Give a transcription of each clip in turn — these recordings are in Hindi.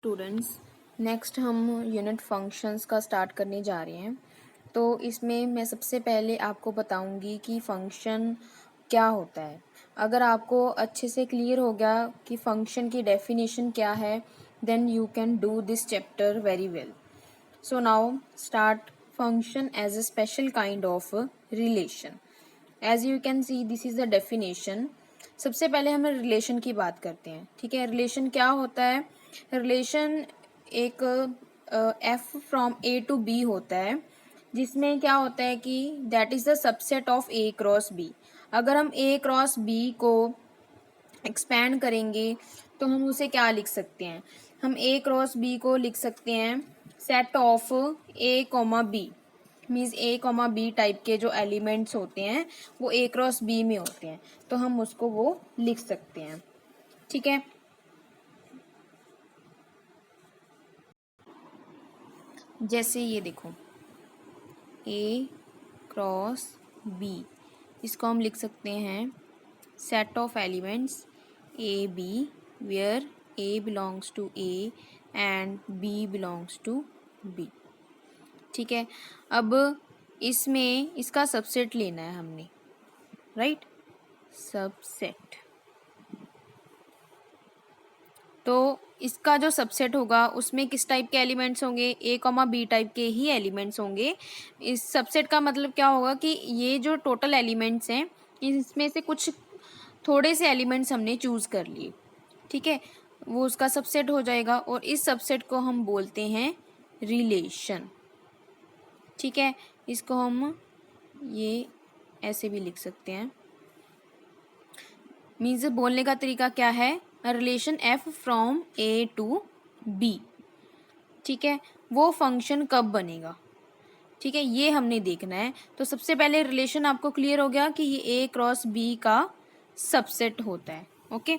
स्टूडेंट्स, नेक्स्ट हम यूनिट फंक्शंस का स्टार्ट करने जा रहे हैं। तो इसमें मैं सबसे पहले आपको बताऊंगी कि फ़ंक्शन क्या होता है। अगर आपको अच्छे से क्लियर हो गया कि फ़ंक्शन की डेफिनेशन क्या है, then you can do this chapter very well. So now start function as a special kind of relation. As you can see this is the definition. सबसे पहले हम रिलेशन की बात करते हैं। ठीक है, रिलेशन क्या होता है? रिलेशन एक F from A to B होता है, जिसमें क्या होता है कि that is the subset of A cross B. अगर हम ए क्रॉस बी को एक्सपैंड करेंगे तो हम उसे क्या लिख सकते हैं? हम ए क्रॉस बी को लिख सकते हैं set of A comma B. Means A comma B type के जो एलिमेंट्स होते हैं वो ए क्रॉस बी में होते हैं, तो हम उसको वो लिख सकते हैं। ठीक है, जैसे ये देखो ए क्रॉस बी, इसको हम लिख सकते हैं set of elements A B where A belongs to A and B belongs to B. ठीक है, अब इसमें इसका सबसेट लेना है हमने, राइट? सबसेट। तो इसका जो सबसेट होगा उसमें किस टाइप के एलिमेंट्स होंगे? ए कॉमा बी टाइप के ही एलिमेंट्स होंगे। इस सबसेट का मतलब क्या होगा कि ये जो टोटल एलिमेंट्स हैं इसमें से कुछ थोड़े से एलिमेंट्स हमने चूज़ कर लिए। ठीक है, वो उसका सबसेट हो जाएगा और इस सबसेट को हम बोलते हैं रिलेशन। ठीक है, इसको हम ये ऐसे भी लिख सकते हैं। मीन्स बोलने का तरीका क्या है? Relation F from A to B. ठीक है, वो फंक्शन कब बनेगा? ठीक है, ये हमने देखना है। तो सबसे पहले रिलेशन आपको क्लियर हो गया कि ये ए क्रॉस बी का सबसेट होता है। ओके,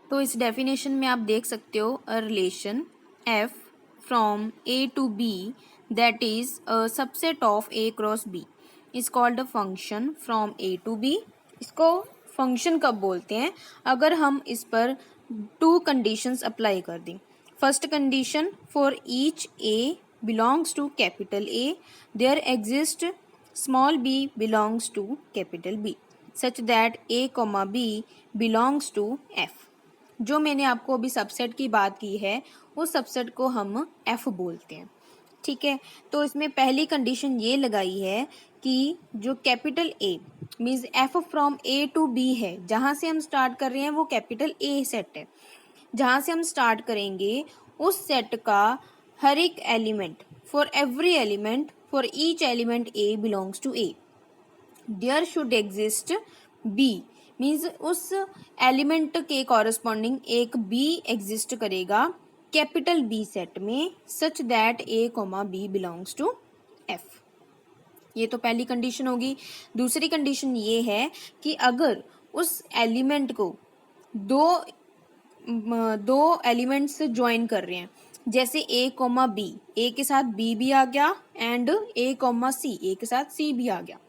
तो इस डेफिनेशन में आप देख सकते हो a relation F from A to B that is a subset of A cross B is called a function from A to B. इसको फंक्शन कब बोलते हैं? अगर हम इस पर टू कंडीशंस अप्लाई कर दें। First condition, for each A belongs to capital A there exist small B belongs to capital B such that A comma B belongs to F. जो मैंने आपको अभी सबसेट की बात की है उस सबसेट को हम एफ बोलते हैं। ठीक है, तो इसमें पहली कंडीशन ये लगाई है कि जो capital A means F from A to B है, जहाँ से हम स्टार्ट कर रहे हैं वो कैपिटल ए सेट है। जहाँ से हम स्टार्ट करेंगे उस सेट का हर एक element, for every element, for each element A belongs to A there should exist B. Means उस एलिमेंट के कॉरस्पॉन्डिंग एक बी एग्जिस्ट करेगा कैपिटल बी सेट में such that A comma B belongs to F. ये तो पहली कंडीशन होगी। दूसरी कंडीशन ये है कि अगर उस एलिमेंट को दो दो एलिमेंट्स ज्वाइन कर रहे हैं, जैसे ए कॉमा बी, ए के साथ बी भी आ गया एंड ए कॉमा सी, ए के साथ सी भी आ गया,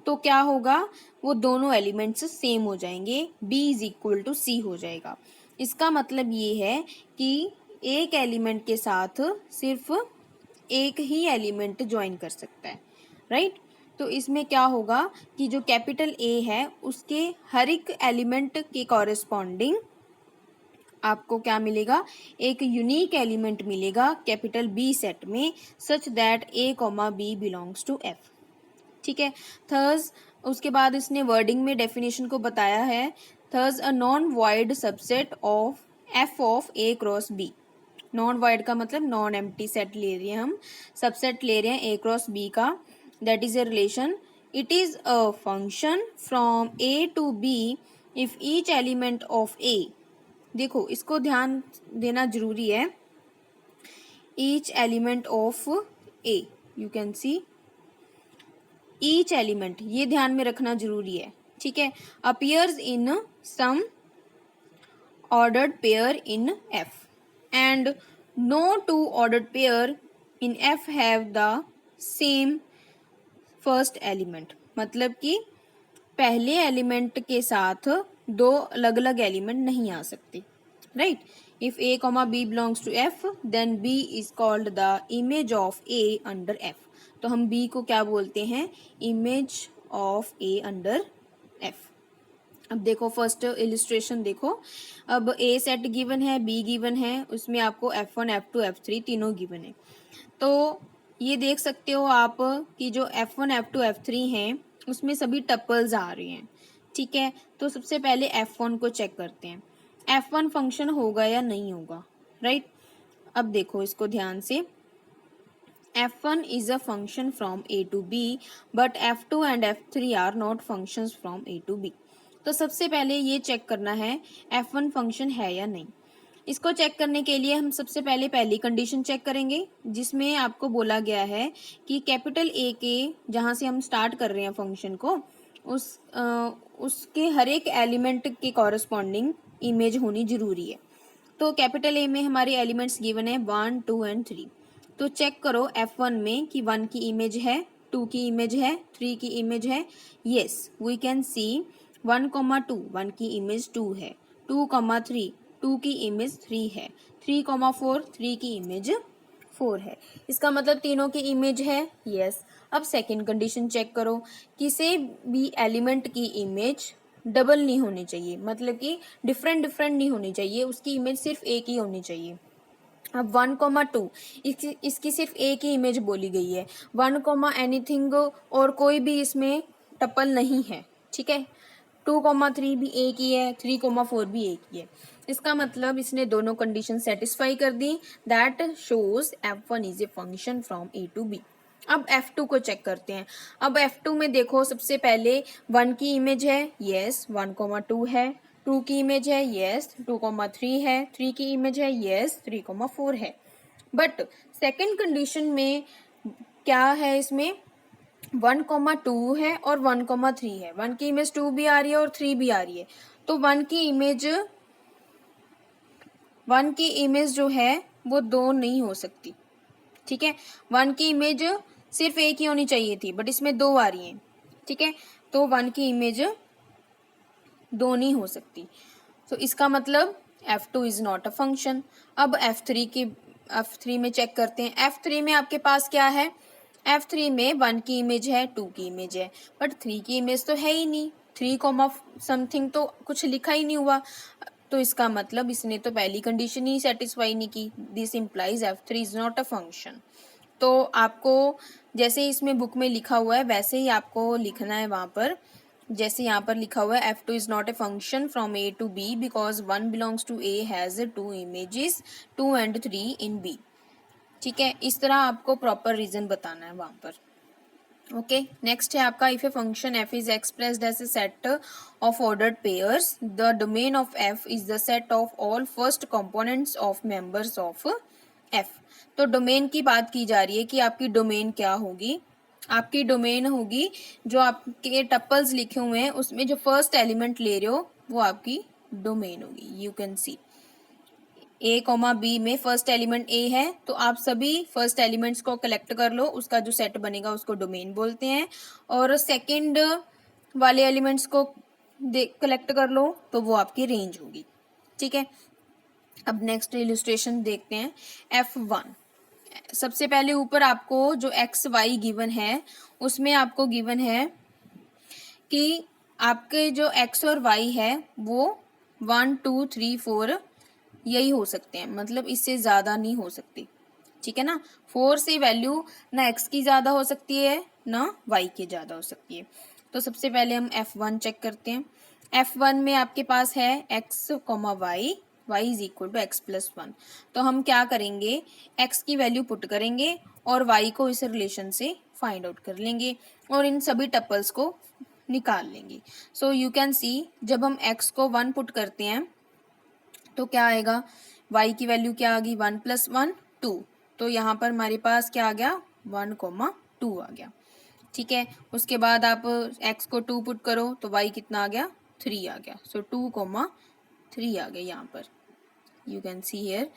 तो क्या होगा? वो दोनों एलिमेंट्स सेम हो जाएंगे, b इज इक्वल टू सी हो जाएगा। इसका मतलब ये है कि एक एलिमेंट के साथ सिर्फ एक ही एलिमेंट ज्वाइन कर सकता है, राइट? तो इसमें क्या होगा कि जो कैपिटल ए है उसके हर एक एलिमेंट के कॉरेस्पॉन्डिंग आपको क्या मिलेगा? एक यूनिक एलिमेंट मिलेगा कैपिटल बी सेट में such that A comma B belongs to F. ठीक है, थर्स उसके बाद इसने वर्डिंग में डेफिनेशन को बताया है। There's a non void subset of F of A cross B. Non void का मतलब नॉन एम्प्टी सेट ले रहे हैं हम, सबसेट ले रहे हैं ए क्रॉस बी का, that is a relation. It is a function from A to B if each element of A. देखो इसको ध्यान देना जरूरी है, each element of A, you can see each element, ये ध्यान में रखना जरूरी है। ठीक है, appears in some ordered pair in F and no two ordered pair in F have the same first element. मतलब कि पहले एलिमेंट के साथ दो अलग अलग एलिमेंट नहीं आ सकते। right? If a comma b belongs to f, then b is called the image of a under f. तो हम b को क्या बोलते हैं? Image of a under f. अब देखो फर्स्ट इलिस्ट्रेशन देखो. अब a सेट गिवन है, b गिवन है, उसमें आपको f1 f2 f3 तीनों गिवन है. तो ये देख सकते हो आप कि जो f1 f2 f3 हैं उसमें सभी टपल्स आ रहे हैं. ठीक है, तो सबसे पहले f1 को चेक करते हैं. f1 फंक्शन होगा या नहीं होगा, राइट? अब देखो इसको ध्यान से. f1 is a function from a to b, but f2 and f3 are not functions from a to b. तो सबसे पहले ये चेक करना है f1 फंक्शन है या नहीं. इसको चेक करने के लिए हम सबसे पहले पहली कंडीशन चेक करेंगे, जिसमें आपको बोला गया है कि कैपिटल ए के जहाँ से हम स्टार्ट कर रहे हैं फंक्शन को, उसके हर एक एलिमेंट के कॉरस्पॉन्डिंग इमेज होनी जरूरी है. तो कैपिटल ए में हमारे एलिमेंट्स गिवन है 1 2 एंड 3. तो चेक करो f1 में कि 1 की इमेज है, 2 की इमेज है, 3 की इमेज है. येस, वी कैन सी 1, 2 1 की इमेज 2 है, 2, 3 2 की इमेज 3 है, 3, 4 3 की इमेज 4 है. इसका मतलब तीनों की इमेज है. यस. अब सेकंड कंडीशन चेक करो, किसी भी एलिमेंट की इमेज डबल नहीं होनी चाहिए, मतलब कि डिफरेंट नहीं होनी चाहिए, उसकी इमेज सिर्फ एक ही होनी चाहिए. अब 1, 2 इसकी सिर्फ एक ही इमेज बोली गई है. 1, एनीथिंग और कोई भी इसमें टपल नहीं है. ठीक है. 2, 3 भी एक ही है, 3, 4 भी एक ही है. इसका मतलब इसने दोनों कंडीशन सेटिस्फाई कर दी. That shows f1 is a function from a to b. अब f2 को चेक करते हैं. अब f2 में देखो सबसे पहले 1 की इमेज है. यस, 1, 2 है. 2 की इमेज है. यस, 2, 3 है. 3 की इमेज है. यस, 3, 4 है. बट सेकेंड कंडीशन में क्या है, इसमें 1, 2 है और 1, 3 है. 1 की इमेज 2 भी आ रही है और 3 भी आ रही है. तो 1 की इमेज जो है वो 2 नहीं हो सकती. ठीक है. 1 की इमेज सिर्फ एक ही होनी चाहिए थी, बट इसमें 2 आ रही हैं. ठीक है. तो 1 की इमेज 2 नहीं हो सकती. तो इसका मतलब f2 is not a function. अब f3 में चेक करते हैं. f3 में आपके पास क्या है? f3 में 1 की इमेज है, 2 की इमेज है, बट 3 की इमेज तो है ही नहीं. 3, समथिंग तो कुछ लिखा ही नहीं हुआ. तो इसका मतलब इसने तो पहली कंडीशन ही सेटिस्फाई नहीं की. This implies f3 is not a function. तो आपको जैसे इसमें बुक में लिखा हुआ है वैसे ही आपको लिखना है वहाँ पर. जैसे यहाँ पर लिखा हुआ है f2 is not a function from a to b because 1 belongs to a has 2 images, 2 and 3 in b. ठीक है. इस तरह आपको प्रॉपर रीजन बताना है वहाँ पर. ओके. नेक्स्ट है आपका, if a function f is expressed as a set of ordered pairs, the domain of f is the set of all first components of members of f. तो डोमेन की बात की जा रही है कि आपकी डोमेन क्या होगी. आपकी डोमेन होगी जो आपके टपल्स लिखे हुए हैं उसमें जो फर्स्ट एलिमेंट ले रहे हो वो आपकी डोमेन होगी. You can C a, b में फर्स्ट एलिमेंट a है, तो आप सभी फर्स्ट एलिमेंट्स को कलेक्ट कर लो, उसका जो सेट बनेगा उसको डोमेन बोलते हैं. और सेकंड वाले एलिमेंट्स को कलेक्ट कर लो तो वो आपकी रेंज होगी. ठीक है. अब नेक्स्ट इलस्ट्रेशन देखते हैं. f1 सबसे पहले ऊपर आपको जो x y गिवन है उसमें आपको गिवन है कि आपके जो x और y है वो 1 2 3 4 यही हो सकते हैं, मतलब इससे ज़्यादा नहीं हो सकती. ठीक है ना. 4 से वैल्यू ना x की ज़्यादा हो सकती है ना y की ज़्यादा हो सकती है. तो सबसे पहले हम f1 चेक करते हैं. f1 में आपके पास है x, y is equal to x plus 1. तो हम क्या करेंगे, x की वैल्यू पुट करेंगे और y को इस रिलेशन से फाइंड आउट कर लेंगे और इन सभी टपल्स को निकाल लेंगे. सो यू कैन सी जब हम x को 1 पुट करते हैं तो क्या आएगा, y की वैल्यू क्या आ गई, 1 + 1 2. तो यहाँ पर हमारे पास क्या आ गया, 1, 2 आ गया. ठीक है. उसके बाद आप x को 2 पुट करो तो y कितना आ गया, 3 आ गया. सो 2, 3 आ गया यहाँ पर. You can see here.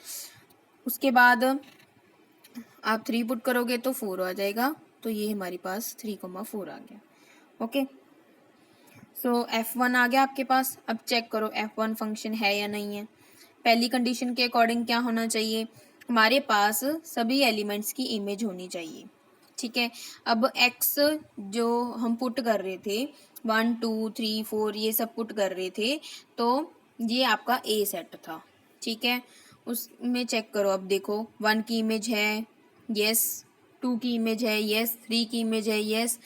उसके बाद आप 3 पुट करोगे तो 4 आ जाएगा. तो ये हमारे पास 3, 4 आ गया. ओके. सो f1 आ गया आपके पास. अब चेक करो f1 फंक्शन है या नहीं है. पहली कंडीशन के अकॉर्डिंग क्या होना चाहिए, हमारे पास सभी एलिमेंट्स की इमेज होनी चाहिए। ठीक है, अब x जो हम पुट कर रहे थे 1 2 3 4 ये सब पुट कर रहे थे, तो ये आपका ए सेट था। ठीक है, उसमें चेक करो, अब देखो 1 की इमेज है, यस, 2 की इमेज है, यस, 3 की इमेज है, यस,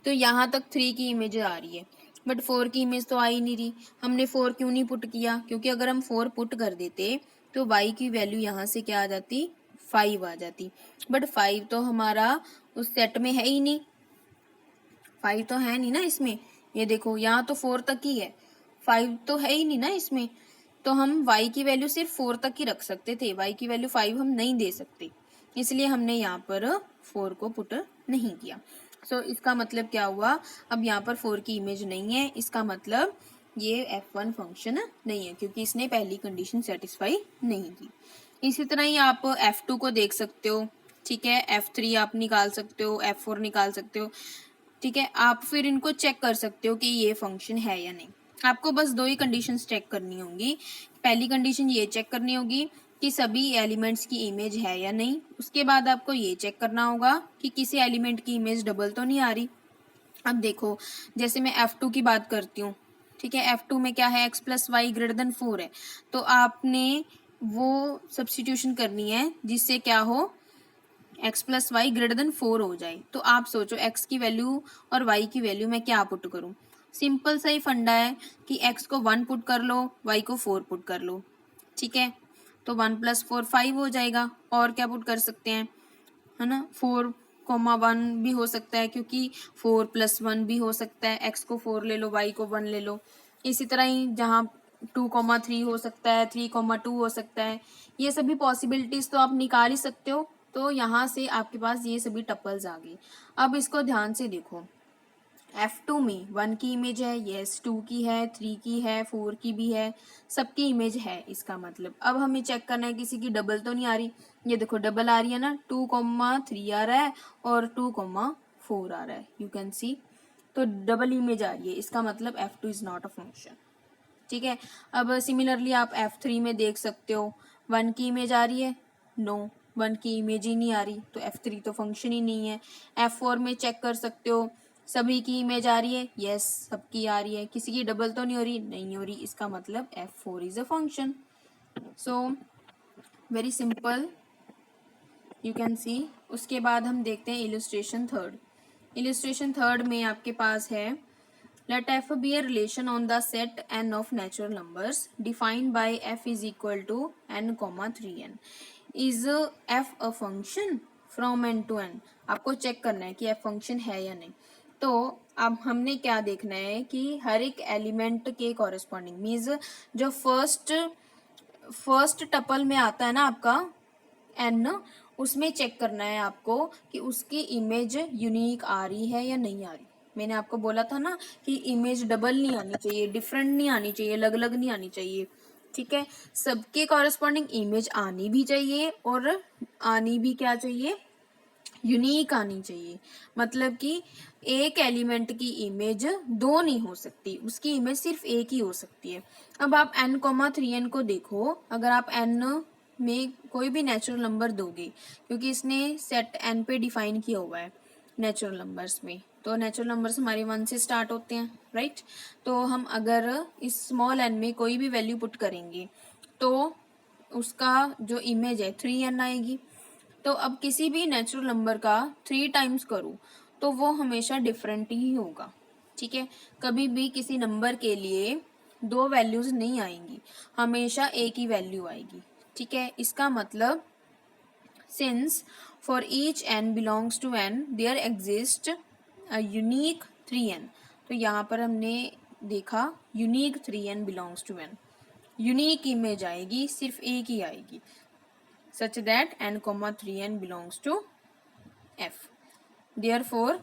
तो यहाँ तक 3 की इमेज आ रही है, बट 4 की इमेज तो आ ही नहीं रही। हमने 4 क्यों नहीं पुट किया, क्योंकि अगर हम 4 पुट कर देते तो y की वैल्यू यहाँ से क्या आ जाती, 5 आ जाती, बट 5 तो हमारा उस सेट में है ही नहीं, 5 तो है नहीं ना इसमें। ये देखो यहाँ तो 4 तक ही है, 5 तो है ही नहीं ना इसमें, तो हम y की वैल्यू सिर्फ 4 तक ही रख सकते थे, y की वैल्यू 5 हम नहीं दे सकते, इसलिए हमने यहाँ पर 4 को पुट नहीं किया। सो इसका मतलब क्या हुआ, अब यहाँ पर 4 की इमेज नहीं है, इसका मतलब ये f1 फंक्शन नहीं है, क्योंकि इसने पहली कंडीशन सेटिस्फाई नहीं की। इसी तरह ही आप f2 को देख सकते हो। ठीक है, f3 आप निकाल सकते हो, f4 निकाल सकते हो। ठीक है, आप फिर इनको चेक कर सकते हो कि ये फंक्शन है या नहीं। आपको बस 2 ही कंडीशंस चेक करनी होंगी। पहली कंडीशन ये चेक करनी होगी कि सभी एलिमेंट्स की इमेज है या नहीं, उसके बाद आपको ये चेक करना होगा कि किसी एलिमेंट की इमेज डबल तो नहीं आ रही। अब देखो, जैसे मैं f2 की बात करती हूँ, ठीक है, f2 में क्या है, x + y > 4 है, तो आपने वो सब्स्टिट्यूशन करनी है जिससे क्या हो, x + y > 4 हो जाए। तो आप सोचो x की वैल्यू और y की वैल्यू मैं क्या पुट करूं। सिंपल सा ही फंडा है कि x को 1 पुट कर लो, y को 4 पुट कर लो। ठीक है, तो 1 + 4 5 हो जाएगा, और क्या पुट कर सकते हैं, है ना, 4, 1 भी हो सकता है, क्योंकि 4 + 1 भी हो सकता है, x को 4 ले लो, y को 1 ले लो। इसी तरह ही जहाँ 2, 3 हो सकता है, 3, 2 हो सकता है, ये सभी पॉसिबिलिटीज तो आप निकाल ही सकते हो। तो यहाँ से आपके पास ये सभी टपल्स आ गए। अब इसको ध्यान से देखो, f2 में 1 की इमेज है, यस, 2 की है, 3 की है, 4 की भी है, सबकी इमेज है। इसका मतलब अब हमें चेक करना है किसी की डबल तो नहीं आ रही। ये देखो डबल आ रही है ना, 2, 3 आ रहा है और 2, 4 आ रहा है, यू कैन सी, तो डबल इमेज आ रही है, इसका मतलब f2 is not a function. ठीक है, अब सिमिलरली आप f3 में देख सकते हो, 1 की इमेज आ रही है, नो, 1 की इमेज ही नहीं आ रही, तो f3 तो फंक्शन ही नहीं है। f4 में चेक कर सकते हो, सभी की इमेज आ रही है, यस, सबकी आ रही है, किसी की डबल तो नहीं हो रही, नहीं हो रही, इसका मतलब f4 is a function. So very simple, you can सी। उसके बाद हम देखते हैं इलस्ट्रेशन थर्ड। इलस्ट्रेशन थर्ड में आपके पास है, let f be a relation on the set n of natural numbers defined by f is equal to n, 3n. Is f a function from n to n? आपको चेक करना है कि f फंक्शन है या नहीं। तो अब हमने क्या देखना है कि हर एक एलिमेंट के कॉरेस्पॉन्डिंग मीन्स जो फर्स्ट टपल में आता है ना आपका n, उसमें चेक करना है आपको कि उसकी इमेज यूनिक आ रही है या नहीं आ रही। मैंने आपको बोला था ना कि इमेज डबल नहीं आनी चाहिए, डिफरेंट नहीं आनी चाहिए, अलग अलग नहीं आनी चाहिए। ठीक है, सबके कॉरेस्पॉन्डिंग इमेज आनी भी चाहिए, और आनी भी क्या चाहिए, यूनिक आनी चाहिए। मतलब कि एक एलिमेंट की इमेज दो नहीं हो सकती, उसकी इमेज सिर्फ एक ही हो सकती है। अब आप n, 3n को देखो, अगर आप n में कोई भी नेचुरल नंबर दोगे, क्योंकि इसने सेट n पे डिफाइन किया हुआ है नेचुरल नंबर्स में, तो नेचुरल नंबर्स हमारे 1 से स्टार्ट होते हैं, राइट। तो हम अगर इस स्मॉल n में कोई भी वैल्यू पुट करेंगे तो उसका जो इमेज है 3n आएगी। तो अब किसी भी नेचुरल नंबर का 3 टाइम्स करूँ तो वो हमेशा डिफरेंट ही होगा। ठीक है, कभी भी किसी नंबर के लिए 2 वैल्यूज नहीं आएंगी, हमेशा एक ही वैल्यू आएगी। ठीक है, इसका मतलब since for each n belongs to n there exist a unique 3n, तो यहाँ पर हमने देखा unique 3n belongs to n, unique image आएगी, सिर्फ एक ही आएगी, such that n, 3n belongs to f. therefore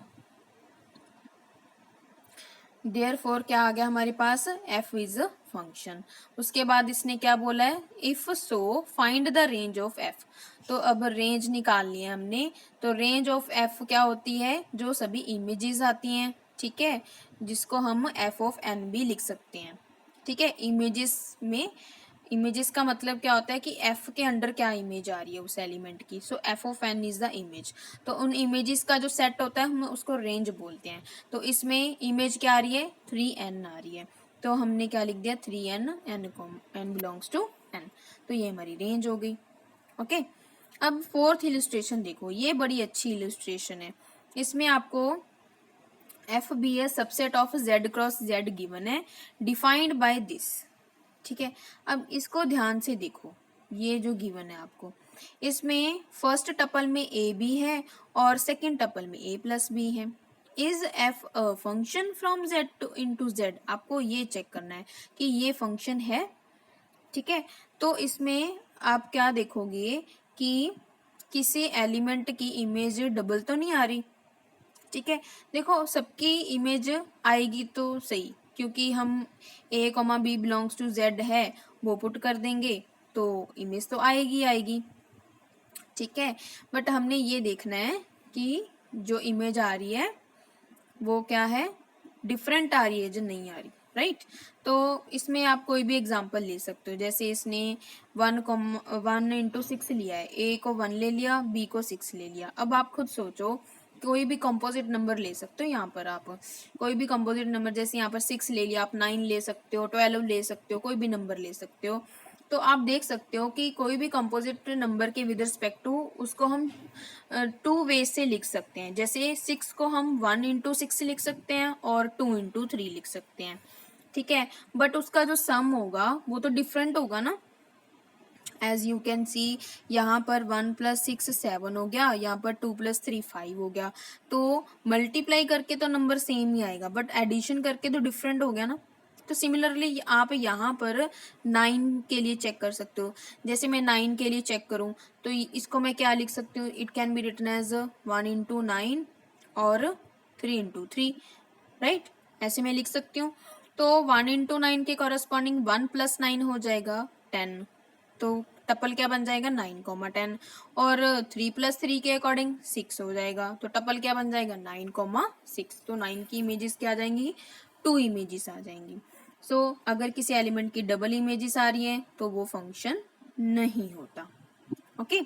क्या आ गया हमारे पास, f is a function। उसके बाद इसने क्या बोला है, if so find the range of f। तो अब रेंज निकाल लिया हमने, तो रेंज ऑफ f क्या होती है, जो सभी इमेजेस आती हैं, ठीक है, जिसको हम f of n भी लिख सकते हैं। ठीक है, इमेजेस में इमेजेस का मतलब क्या होता है कि एफ के अंडर क्या इमेज आ रही है उस एलिमेंट की, so F of N is the image. तो उन इमेजेस का जो सेट होता है हम उसको रेंज बोलते हैं। तो इसमें इमेज क्या आ रही है, 3n आ रही है, तो हमने क्या लिख दिया 3n, n belongs to n, तो ये हमारी रेंज हो गई। ओके, अब फोर्थ इलस्ट्रेशन देखो, ये बड़ी अच्छी इलस्ट्रेशन है। इसमें आपको F be a subset of Z cross Z given है, डिफाइंड बाय दिस। ठीक है, अब इसको ध्यान से देखो, ये जो गिवन है आपको, इसमें फर्स्ट टपल में ए बी है और सेकंड टपल में ए प्लस बी है। Is F a function from Z to into Z, आपको ये चेक करना है कि ये फंक्शन है। ठीक है, तो इसमें आप क्या देखोगे कि किसी एलिमेंट की इमेज डबल तो नहीं आ रही। ठीक है, देखो सबकी इमेज आएगी तो सही, क्योंकि हम A comma B belongs to Z है वो पुट कर देंगे तो इमेज तो आएगी आएगी। ठीक है, बट हमने ये देखना है कि जो इमेज आ रही है वो क्या है, डिफरेंट आ रही है जो नहीं आ रही, राइट। तो इसमें आप कोई भी एग्जांपल ले सकते हो, जैसे इसने 1 इंटू 6 लिया है, ए को 1 ले लिया, बी को 6 ले लिया। अब आप खुद सोचो, कोई भी कंपोजिट नंबर ले सकते हो, यहाँ पर आप कोई भी कंपोजिट नंबर, जैसे यहाँ पर 6 ले लिया, आप 9 ले सकते हो, 12 ले सकते हो, कोई भी नंबर ले सकते हो। तो आप देख सकते हो कि कोई भी कंपोजिट नंबर के विद रिस्पेक्ट टू उसको हम 2 वे से लिख सकते हैं। जैसे 6 को हम 1 इंटू 6 लिख सकते हैं और 2 इंटू 3 लिख सकते हैं। ठीक है, बट उसका जो सम होगा वो तो डिफरेंट होगा ना। एज यू कैन सी, यहाँ पर 1 + 6 7 हो गया, यहाँ पर 2 + 3 5 हो गया। तो मल्टीप्लाई करके तो नंबर सेम ही आएगा, बट एडिशन करके तो डिफरेंट हो गया ना। तो सिमिलरली आप यहाँ पर 9 के लिए चेक कर सकते हो। जैसे मैं 9 के लिए चेक करूँ तो इसको मैं क्या लिख सकती हूँ, it can be written as 1 into 9 और 3 इंटू 3, राइट, ऐसे मैं लिख सकती हूँ। तो 1 इंटू 9 के कॉरस्पॉन्डिंग 1 + 9 हो जाएगा 10, तो टपल क्या बन जाएगा 9, 10, और 3 + 3 के अकॉर्डिंग 6 हो जाएगा, तो टपल क्या बन जाएगा 9, 6। तो 9 की इमेजेस क्या आ जाएंगी, 2 इमेजेस आ जाएंगी। सो अगर किसी एलिमेंट की डबल इमेजेस आ रही हैं तो वो फंक्शन नहीं होता। ओके।